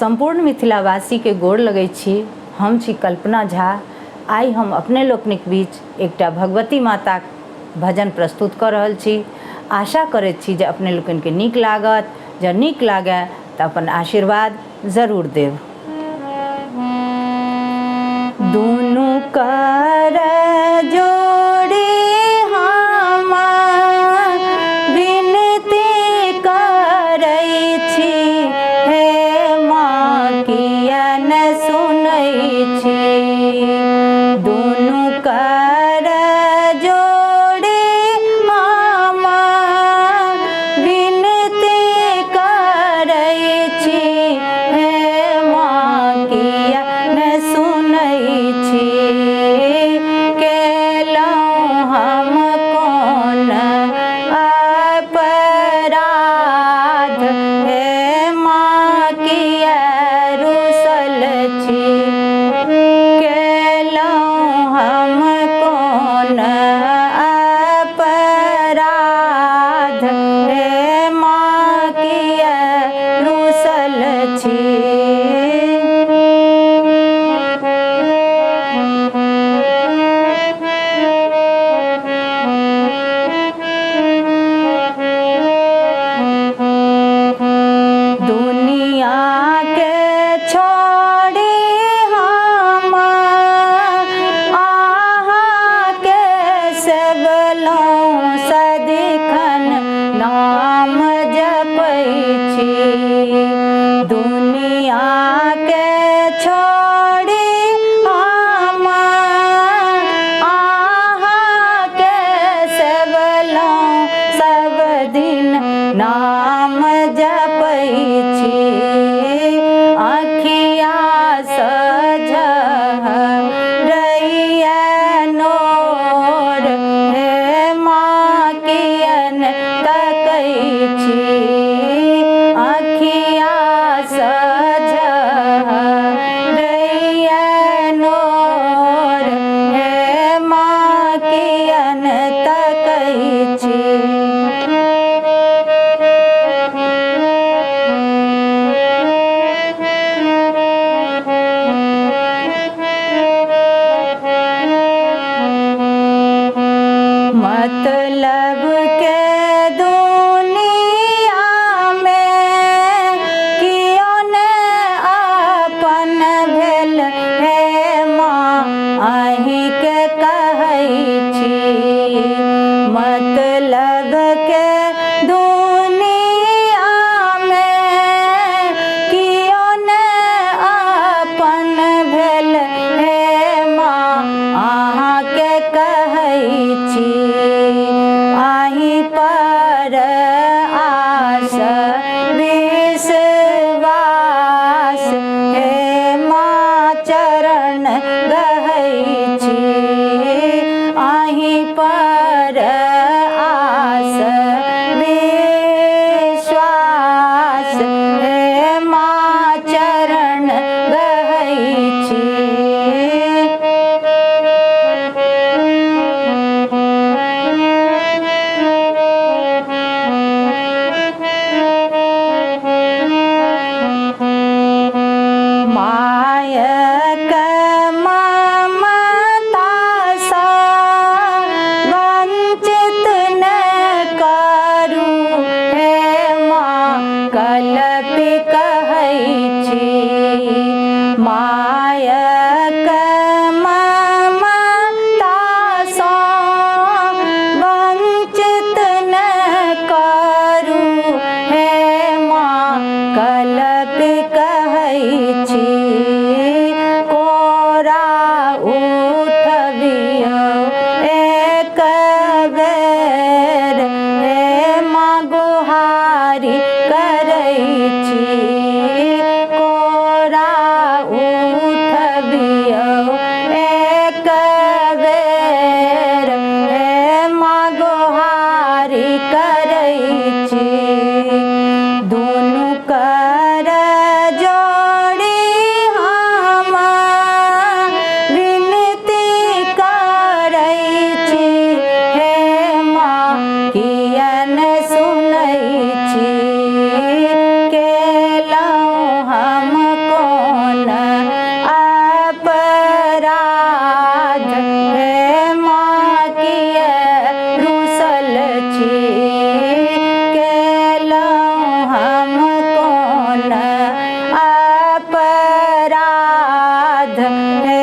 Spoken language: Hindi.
संपूर्ण मिथिलावासी के गोड़ लगै छी। हम छी कल्पना झा। आई हम अपने लोकनिक बीच एकटा भगवती माता भजन प्रस्तुत कर रहल छी। आशा करैत छी जे अपने लोकनि के नीक लागत। जँ नीक लागै तऽ अपन आशीर्वाद जरूर देब। दुनू कर जोड़ी हम विनती करै छी, हे माँ किया न सुनै छी। दुनू कर जोड़ी हम विनती करै छी, हे माँ किया न सुनै छी। केलहुँ हम कोन अपराध, हे माँ किया रुसल छी। केलहुँ हम कोन अपराध, हे माँ किया रुसल छी। है